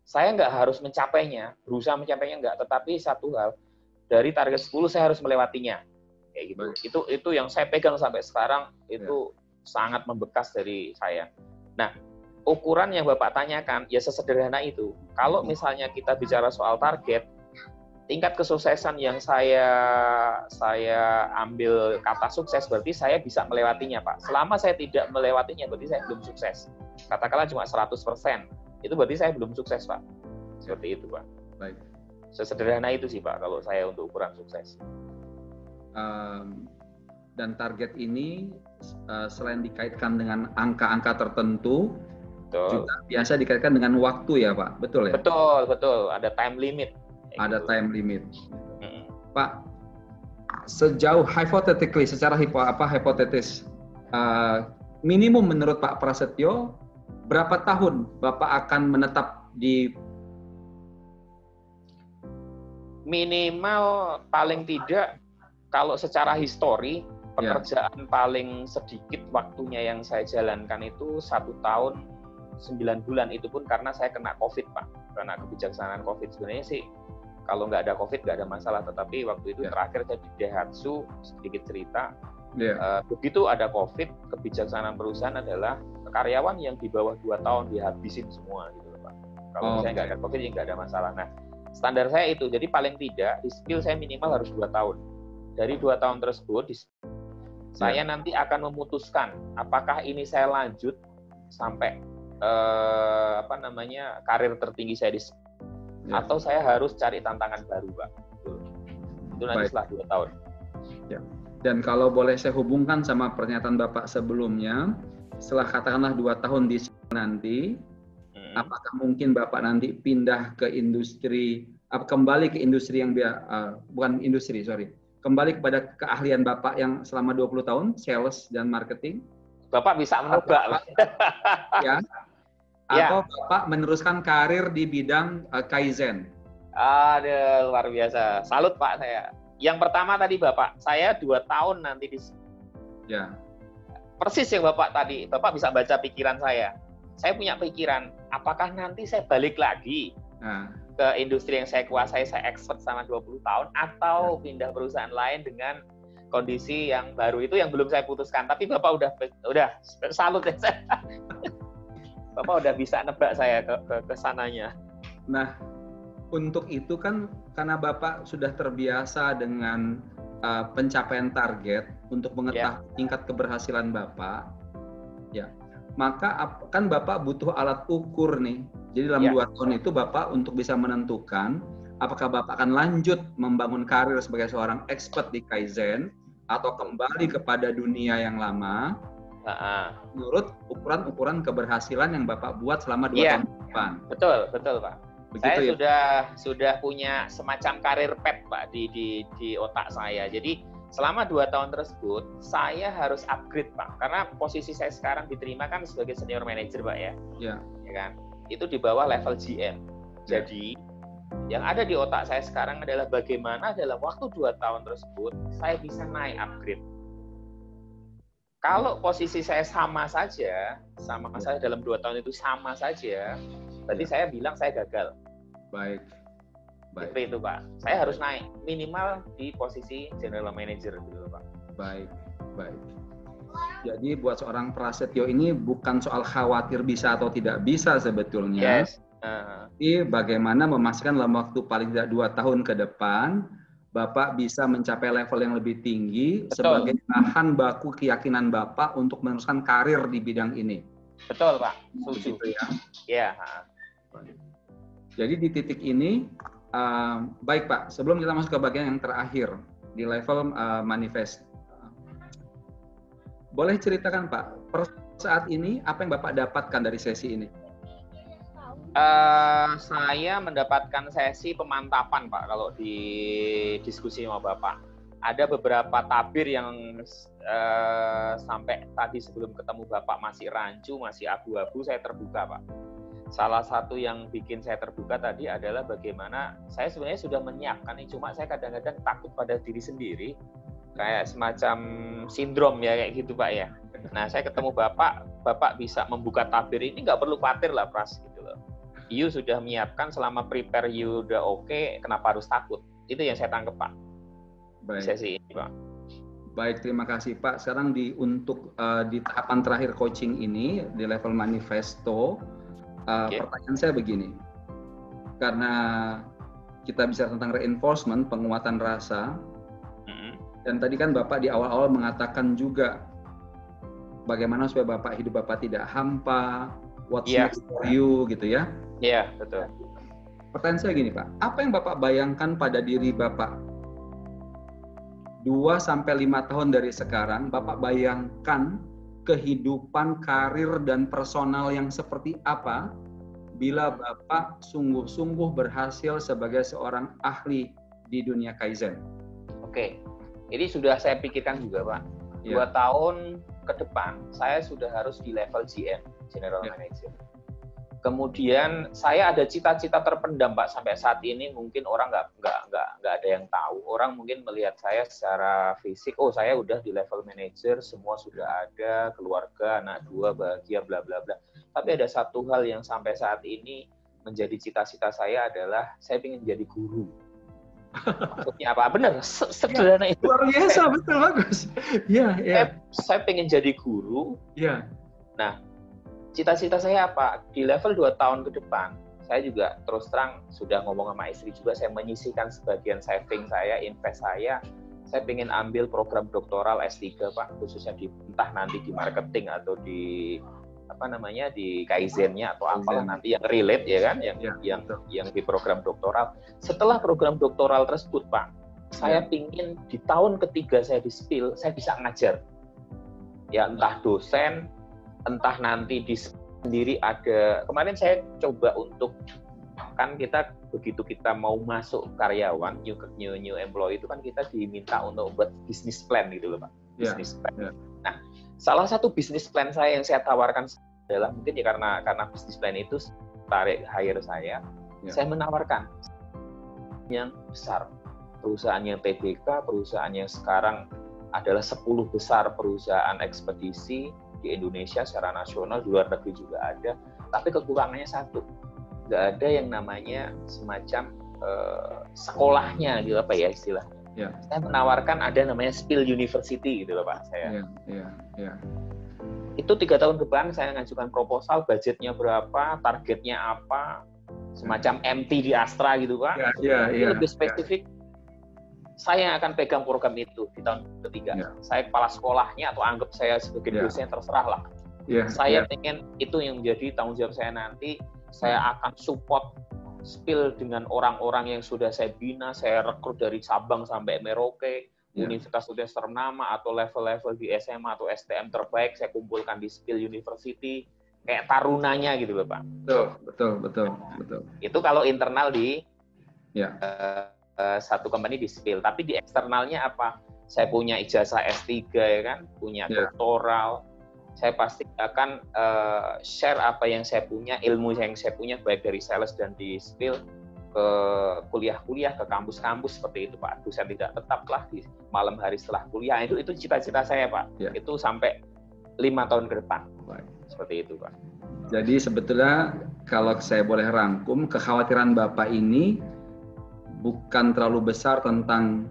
Saya nggak harus mencapainya, berusaha mencapainya nggak, tetapi satu hal, dari target 10 saya harus melewatinya. Kayak gitu. Itu yang saya pegang sampai sekarang, itu sangat membekas dari saya. Nah, ukuran yang Bapak tanyakan, ya sesederhana itu. Kalau misalnya kita bicara soal target, tingkat kesuksesan yang saya ambil kata sukses, berarti saya bisa melewatinya, Pak. Selama saya tidak melewatinya, berarti saya belum sukses. Katakanlah cuma 100%, itu berarti saya belum sukses, Pak. Seperti itu, Pak. Baik. Sesederhana itu sih, Pak, kalau saya untuk ukuran sukses. Dan target ini selain dikaitkan dengan angka-angka tertentu, betul, juga biasa dikaitkan dengan waktu ya, Pak? Betul ya? Betul. Ada time limit. Ada time limit. Pak, sejauh hypothetically, secara hipotetis, minimum menurut Pak Prasetyo, berapa tahun Bapak akan menetap di? Minimal paling tidak, kalau secara histori, pekerjaan paling sedikit waktunya yang saya jalankan itu 1 tahun 9 bulan, itu pun karena saya kena COVID, Pak. Karena kebijaksanaan COVID. Sebenarnya sih, kalau nggak ada COVID, nggak ada masalah. Tetapi waktu itu terakhir saya di Daihatsu, sedikit cerita. Begitu ada COVID, kebijaksanaan perusahaan adalah karyawan yang di bawah 2 tahun dihabisin semua, gitu Pak. Kalau saya nggak ada COVID, ya nggak ada masalah. Nah, standar saya itu, jadi paling tidak, di skill saya minimal harus 2 tahun. Dari 2 tahun tersebut, saya nanti akan memutuskan apakah ini saya lanjut sampai karir tertinggi saya di atau saya harus cari tantangan baru, Pak. Itu nanti setelah 2 tahun. Ya. Dan kalau boleh saya hubungkan sama pernyataan Bapak sebelumnya, setelah katakanlah 2 tahun di nanti, apakah mungkin Bapak nanti pindah ke industri, kembali ke industri yang kembali kepada keahlian Bapak yang selama 20 tahun, sales dan marketing? Bapak bisa menebak. Ya. Atau Bapak meneruskan karir di bidang Kaizen? Aduh, luar biasa. Salut Pak saya. Yang pertama tadi Bapak, saya 2 tahun nanti di... Ya. Persis yang Bapak tadi, Bapak bisa baca pikiran saya. Saya punya pikiran, apakah nanti saya balik lagi ke industri yang saya kuasai, saya expert sama 20 tahun, atau pindah perusahaan lain dengan kondisi yang baru, itu yang belum saya putuskan. Tapi Bapak udah salut ya saya. Bapak udah bisa nebak saya ke sananya. Nah, untuk itu kan karena Bapak sudah terbiasa dengan pencapaian target untuk mengetahui tingkat keberhasilan Bapak, ya, maka kan Bapak butuh alat ukur nih. Jadi dalam 2 tahun itu Bapak untuk bisa menentukan apakah Bapak akan lanjut membangun karir sebagai seorang expert di Kaizen atau kembali kepada dunia yang lama. Menurut ukuran keberhasilan yang Bapak buat selama 2 tahun ke depan. Betul Pak. Begitu saya sudah punya semacam karir path Pak di otak saya. Jadi selama 2 tahun tersebut saya harus upgrade Pak. Karena posisi saya sekarang diterima kan sebagai senior manager Pak ya. Ya kan? Itu di bawah level GM. Jadi yang ada di otak saya sekarang adalah bagaimana dalam waktu 2 tahun tersebut saya bisa naik upgrade. Kalau posisi saya sama saja, saya dalam 2 tahun itu sama saja, berarti saya bilang saya gagal. Baik. Baik. Seperti itu Pak. Saya harus naik minimal di posisi general manager gitu Pak. Baik. Jadi buat seorang Prasetyo ini bukan soal khawatir bisa atau tidak bisa sebetulnya. Yes. Tapi bagaimana memastikan dalam waktu paling tidak 2 tahun ke depan Bapak bisa mencapai level yang lebih tinggi. Betul. Sebagai bahan baku keyakinan Bapak untuk meneruskan karir di bidang ini. Betul Pak. Setuju. Ya. Iya. Jadi di titik ini, baik Pak, sebelum kita masuk ke bagian yang terakhir di level manifest, boleh ceritakan Pak, per saat ini apa yang Bapak dapatkan dari sesi ini? Saya mendapatkan sesi pemantapan Pak kalau di diskusi sama Bapak. Ada beberapa tabir yang sampai tadi sebelum ketemu Bapak masih rancu, masih abu-abu, saya terbuka Pak. Salah satu yang bikin saya terbuka tadi adalah bagaimana saya sebenarnya sudah menyiapkan, cuma saya kadang-kadang takut pada diri sendiri, kayak semacam sindrom ya kayak gitu Pak ya. Nah saya ketemu Bapak bisa membuka tabir ini, nggak perlu khawatir lah Pras gitu loh. You sudah menyiapkan, selama prepare you udah oke, kenapa harus takut? Itu yang saya tangkap Pak. Baik. Sesi ini Pak. Baik, terima kasih Pak. Sekarang untuk di tahapan terakhir coaching ini di level manifesto, pertanyaan saya begini, karena kita bicara tentang reinforcement, penguatan rasa, dan tadi kan Bapak di awal-awal mengatakan juga bagaimana supaya hidup Bapak tidak hampa, what's next for you gitu ya. Iya, betul. Pertanyaan saya gini Pak, apa yang Bapak bayangkan pada diri Bapak 2-5 tahun dari sekarang? Bapak bayangkan kehidupan, karir, dan personal yang seperti apa bila Bapak sungguh-sungguh berhasil sebagai seorang ahli di dunia Kaizen? Oke, ini sudah saya pikirkan juga Pak. 2 tahun ke depan, saya sudah harus di level GM, General Manager. Kemudian saya ada cita-cita terpendam Pak sampai saat ini, mungkin orang nggak ada yang tahu. Orang mungkin melihat saya secara fisik, oh saya udah di level manager, semua sudah ada, keluarga, anak 2, bahagia, bla bla bla. Tapi ada satu hal yang sampai saat ini menjadi cita-cita saya adalah saya ingin jadi guru. Maksudnya apa? Benar, sederhana itu. Luar biasa, betul, bagus. Saya pengen jadi guru. Nah, cita-cita saya apa? Di level 2 tahun ke depan, saya juga terus terang sudah ngomong sama istri juga, saya menyisihkan sebagian saving saya, invest saya pengen ambil program doktoral S3 Pak, khususnya entah nanti di marketing atau di di Kaizen-nya atau apalah nanti yang relate ya kan, yang di program doktoral. Setelah program doktoral tersebut Pak, saya pingin di tahun ketiga saya di SPIL, saya bisa ngajar. Ya entah dosen, entah nanti di sendiri ada. Kemarin saya coba untuk, kan kita begitu kita mau masuk karyawan, new employee itu kan kita diminta untuk buat business plan gitu loh Pak. Business plan. Nah, salah satu business plan saya yang saya tawarkan adalah mungkin ya karena business plan itu tarik hire saya menawarkan yang besar, perusahaan yang TBK, perusahaan yang sekarang adalah 10 besar perusahaan ekspedisi di Indonesia secara nasional, di luar negeri juga ada, tapi kekurangannya satu, nggak ada yang namanya semacam sekolahnya gitu apa ya istilahnya. Saya menawarkan ada namanya SPIL University gitu loh Pak. Itu 3 tahun ke depan saya ngajukan proposal, budgetnya berapa, targetnya apa, semacam MT di Astra gitu Pak. Lebih spesifik. Saya yang akan pegang program itu di tahun ketiga. Saya kepala sekolahnya atau anggap saya sebagai dosen, terserah lah. Saya ingin itu yang menjadi tanggung jawab saya nanti. Saya akan support SPIL dengan orang-orang yang sudah saya bina, saya rekrut dari Sabang sampai Merauke, universitas ternama atau level-level di SMA atau STM terbaik, saya kumpulkan di SPIL University, kayak tarunanya gitu loh Pak. Betul. Itu kalau internal di satu company di SPIL, tapi di eksternalnya apa? Saya punya ijazah S3 ya kan, punya doktoral. Saya pasti akan share apa yang saya punya, ilmu yang saya punya baik dari sales dan di SPIL ke kuliah-kuliah, ke kampus-kampus seperti itu Pak. Dosen tidak tetap lah di malam hari setelah kuliah. Itu cita-cita saya Pak. Itu sampai 5 tahun ke depan. Seperti itu Pak. Jadi sebetulnya kalau saya boleh rangkum, kekhawatiran Bapak ini bukan terlalu besar tentang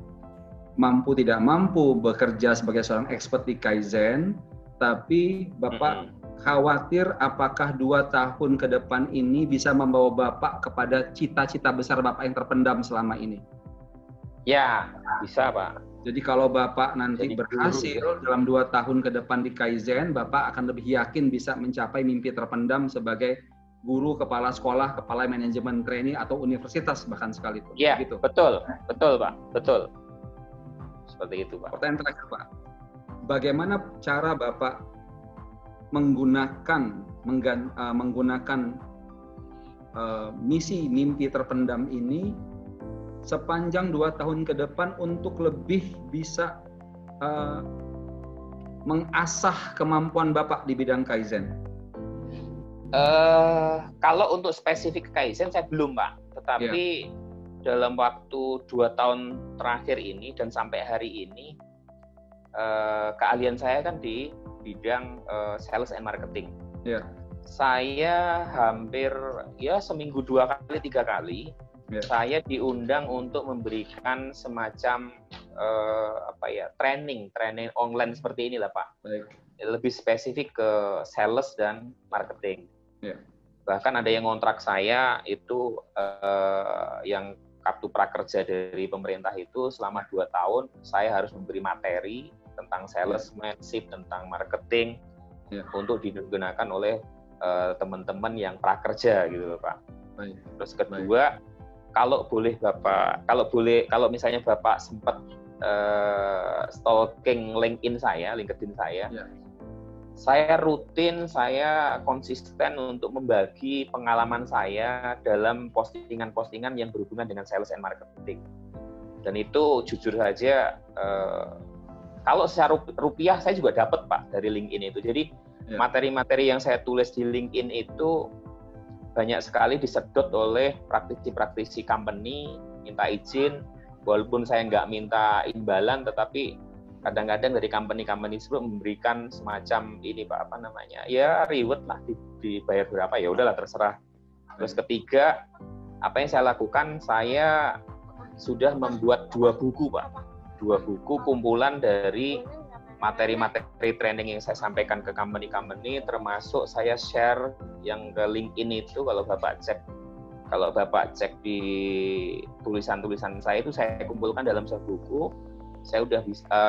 mampu tidak mampu bekerja sebagai seorang expert di Kaizen, tapi Bapak khawatir apakah 2 tahun ke depan ini bisa membawa Bapak kepada cita-cita besar Bapak yang terpendam selama ini. Ya, bisa Pak. Jadi kalau Bapak nanti berhasil dalam 2 tahun ke depan di Kaizen, Bapak akan lebih yakin bisa mencapai mimpi terpendam sebagai guru, kepala sekolah, kepala manajemen training atau universitas bahkan sekalipun. Ya, gitu. Betul Pak, betul. Seperti itu Pak. Pertanyaan terakhir Pak, bagaimana cara Bapak menggunakan misi mimpi terpendam ini sepanjang 2 tahun ke depan untuk lebih bisa mengasah kemampuan Bapak di bidang Kaizen? Kalau untuk spesifik Kaizen saya belum Pak, tetapi dalam waktu 2 tahun terakhir ini dan sampai hari ini keahlian saya kan di bidang sales and marketing. Saya hampir seminggu 2 kali 3 kali saya diundang untuk memberikan semacam training online seperti inilah Pak. Baik. Lebih spesifik ke sales dan marketing. Bahkan ada yang ngontrak saya itu yang kartu prakerja dari pemerintah itu selama 2 tahun saya harus memberi materi tentang salesmanship, tentang marketing untuk digunakan oleh teman-teman yang prakerja gitu Pak. Baik. Terus kedua, kalau misalnya Bapak sempat stalking LinkedIn saya, saya rutin, saya konsisten untuk membagi pengalaman saya dalam postingan-postingan yang berhubungan dengan sales and marketing. Dan itu jujur saja, kalau secara rupiah saya juga dapat Pak dari LinkedIn itu. Jadi materi-materi yang saya tulis di LinkedIn itu banyak sekali disedot oleh praktisi-praktisi company, minta izin, walaupun saya nggak minta imbalan, tetapi kadang-kadang dari company-company tersebut memberikan semacam ini Pak, reward lah, dibayar berapa, ya udahlah terserah. Terus ketiga, apa yang saya lakukan, saya sudah membuat 2 buku Pak, 2 buku kumpulan dari materi-materi training yang saya sampaikan ke company-company, termasuk saya share yang ke LinkedIn itu. Kalau Bapak cek di tulisan-tulisan saya itu saya kumpulkan dalam 1 buku. Saya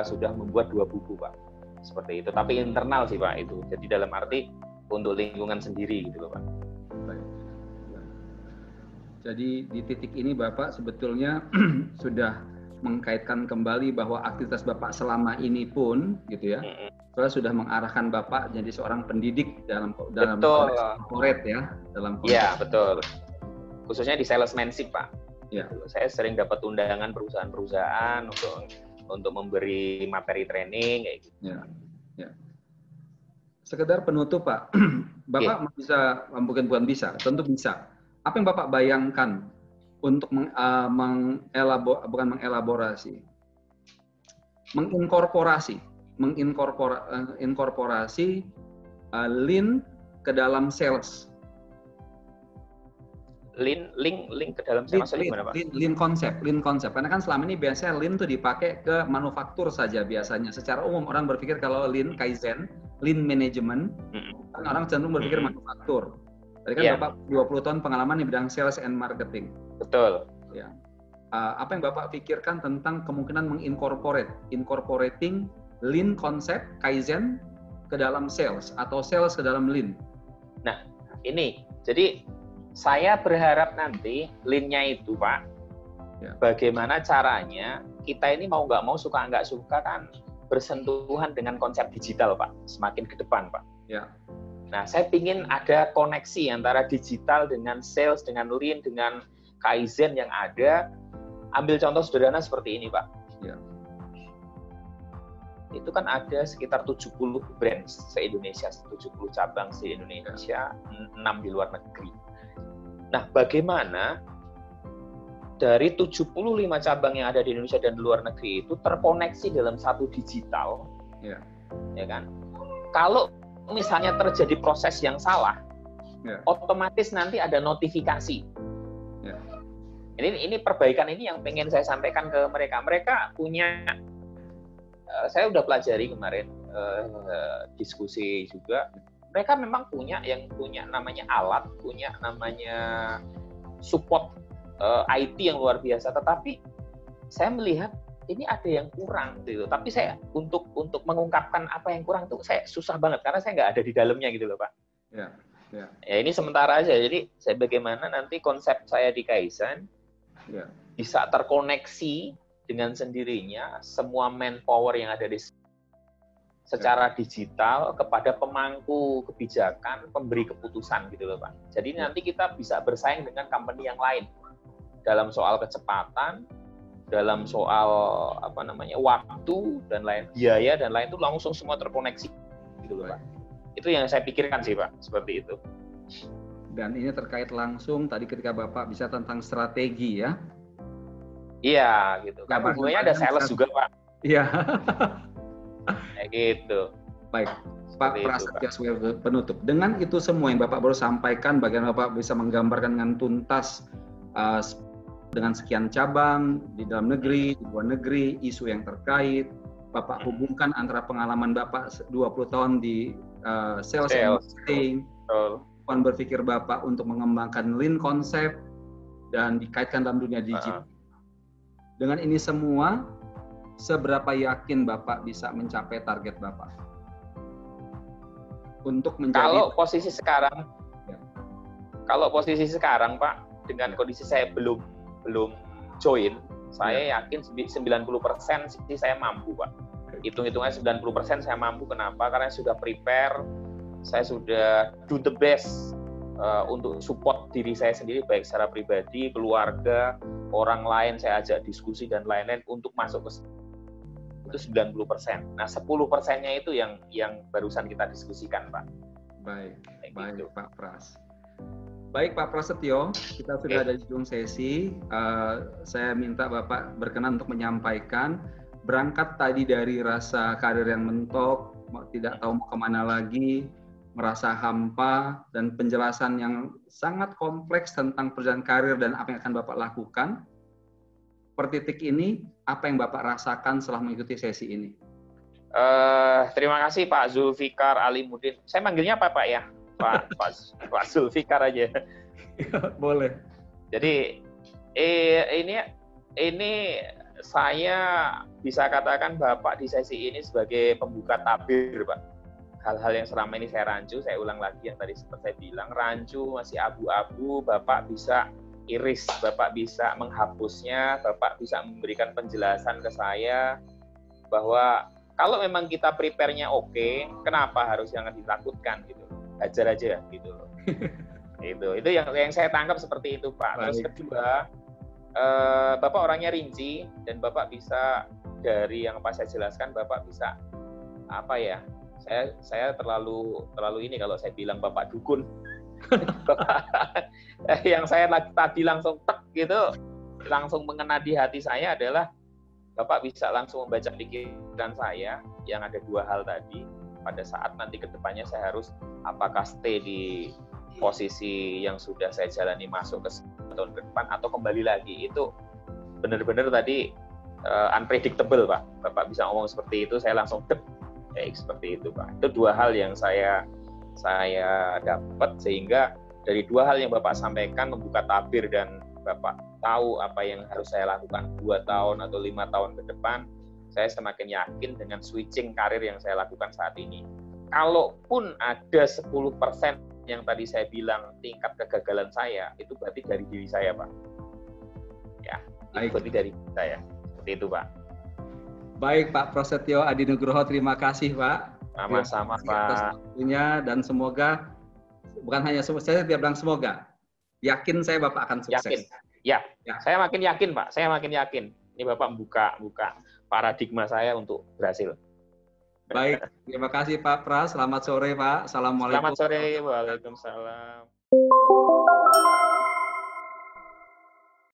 sudah membuat 2 buku Pak, seperti itu. Tapi internal sih Pak itu. Jadi dalam arti untuk lingkungan sendiri gitu loh Pak. Baik. Jadi di titik ini Bapak sebetulnya sudah mengkaitkan kembali bahwa aktivitas Bapak selama ini pun gitu ya, sudah mengarahkan Bapak jadi seorang pendidik dalam corporate ya, dalam konteks. Iya, betul. Khususnya di salesmanship Pak. Ya. Saya sering dapat undangan perusahaan-perusahaan untuk memberi materi training kayak gitu. Ya. Sekedar penutup Pak, Bapak bisa, bukan bisa, tentu bisa. Apa yang Bapak bayangkan untuk menginkorporasi Lean ke dalam sales. Lean ke dalam sales maksudnya gimana Pak? Lean konsep. Karena kan selama ini biasanya Lean tuh dipakai ke manufaktur saja biasanya. Secara umum orang berpikir kalau Lean Kaizen, Lean management, kan orang cenderung berpikir manufaktur. Tadi kan Bapak 20 tahun pengalaman di bidang sales and marketing. Betul. Ya. Apa yang Bapak pikirkan tentang kemungkinan incorporating Lean konsep Kaizen ke dalam sales atau sales ke dalam Lean? Nah, ini. Jadi saya berharap nanti Lean-nya itu Pak, bagaimana caranya kita ini mau nggak mau, suka nggak suka kan bersentuhan dengan konsep digital Pak, semakin ke depan Pak. Ya. Nah, saya ingin ada koneksi antara digital dengan sales, dengan Lean, dengan Kaizen yang ada. Ambil contoh sederhana seperti ini Pak. Ya. Itu kan ada sekitar 70 brand se-Indonesia, 70 cabang se-Indonesia, 6 di luar negeri. Nah, bagaimana dari 75 cabang yang ada di Indonesia dan luar negeri itu terkoneksi dalam satu digital, ya kan? Kalau misalnya terjadi proses yang salah, otomatis nanti ada notifikasi. Ini perbaikan ini yang pengen saya sampaikan ke mereka. Mereka punya, saya udah pelajari kemarin diskusi juga. Mereka memang punya namanya alat, punya namanya support IT yang luar biasa. Tetapi saya melihat ini ada yang kurang gitu. Tapi saya untuk mengungkapkan apa yang kurang itu saya susah banget karena saya nggak ada di dalamnya gitu loh Pak. Ya. Ya ini sementara aja. Jadi saya bagaimana nanti konsep saya di Kaizen bisa terkoneksi dengan sendirinya semua manpower yang ada di secara digital kepada pemangku kebijakan, pemberi keputusan gitu loh Pak. Jadi nanti kita bisa bersaing dengan company yang lain dalam soal kecepatan, dalam soal waktu dan lain, biaya dan lain itu langsung semua terkoneksi gitu loh Pak. Itu yang saya pikirkan sih Pak, seperti itu. Dan ini terkait langsung tadi ketika Bapak bisa tentang strategi ya. Iya, gitu. Kan hubungannya ada sales juga, Pak. Iya. Kayak gitu. Baik, Pak Prasetyo sebagai penutup. Dengan itu semua yang Bapak baru sampaikan, bagaimana Bapak bisa menggambarkan dengan tuntas dengan sekian cabang di dalam negeri, di luar negeri, isu yang terkait. Bapak hubungkan antara pengalaman Bapak 20 tahun di sales and marketing, kemampuan berpikir Bapak untuk mengembangkan lean konsep dan dikaitkan dalam dunia digital. Dengan ini semua, seberapa yakin Bapak bisa mencapai target Bapak? Untuk menjadi kalau posisi sekarang Pak, dengan kondisi saya belum join, saya yakin 90% sih saya mampu Pak. Hitung-hitungannya 90% saya mampu. Kenapa? Karena sudah prepare, saya sudah do the best untuk support diri saya sendiri, baik secara pribadi, keluarga, orang lain saya ajak diskusi dan lain-lain untuk masuk ke itu 90%. Nah 10%-nya itu yang barusan kita diskusikan Pak. Baik gitu. Pak Pras. Baik Pak Prasetyo, kita sudah ada di ujung sesi. Saya minta Bapak berkenan untuk menyampaikan, berangkat tadi dari rasa karir yang mentok, tidak tahu mau kemana lagi, merasa hampa, dan penjelasan yang sangat kompleks tentang perjalanan karir dan apa yang akan Bapak lakukan. Per titik ini, apa yang Bapak rasakan setelah mengikuti sesi ini? Terima kasih Pak Zulfikar Alimuddin. Saya manggilnya apa Pak ya? Pak Zulfikar aja. Boleh. Jadi ini saya bisa katakan Bapak di sesi ini sebagai pembuka tabir Pak. Hal-hal yang selama ini saya rancu, saya ulang lagi yang tadi seperti saya bilang, rancu masih abu-abu, Bapak bisa iris, Bapak bisa menghapusnya, Bapak bisa memberikan penjelasan ke saya bahwa kalau memang kita prepare-nya oke, kenapa harus jangan ditakutkan gitu, hajar aja gitu. Itu yang saya tangkap seperti itu Pak. Terus kedua, Bapak orangnya rinci dan Bapak bisa dari yang pas saya jelaskan, Bapak bisa saya terlalu ini kalau saya bilang Bapak dukun. Yang saya tadi langsung tek gitu, langsung mengena di hati saya adalah Bapak bisa langsung membaca pikiran saya yang ada dua hal tadi. Pada saat nanti kedepannya saya harus apakah stay di posisi yang sudah saya jalani masuk ke tahun ke depan atau kembali lagi. Itu benar-benar tadi unpredictable Pak. Bapak bisa ngomong seperti itu, saya langsung dep. Seperti itu Pak. Itu dua hal yang saya dapat, sehingga dari dua hal yang Bapak sampaikan membuka tabir dan Bapak tahu apa yang harus saya lakukan 2 tahun atau 5 tahun ke depan, saya semakin yakin dengan switching karir yang saya lakukan saat ini. Kalaupun ada 10% yang tadi saya bilang tingkat kegagalan saya, itu berarti dari diri saya Pak. Ya, itu berarti dari diri saya. Seperti itu Pak. Baik Pak Prasetyo Adi Nugroho, terima kasih Pak. Sama-sama Pak. Atas waktunya, dan semoga, bukan hanya saya tidak bilang semoga, yakin saya Bapak akan sukses. Yakin. Ya. Saya makin yakin Pak. Saya makin yakin. Ini Bapak buka paradigma saya untuk berhasil. Baik, terima kasih Pak Pras. Selamat sore Pak. Assalamualaikum. Selamat sore. Waalaikumsalam.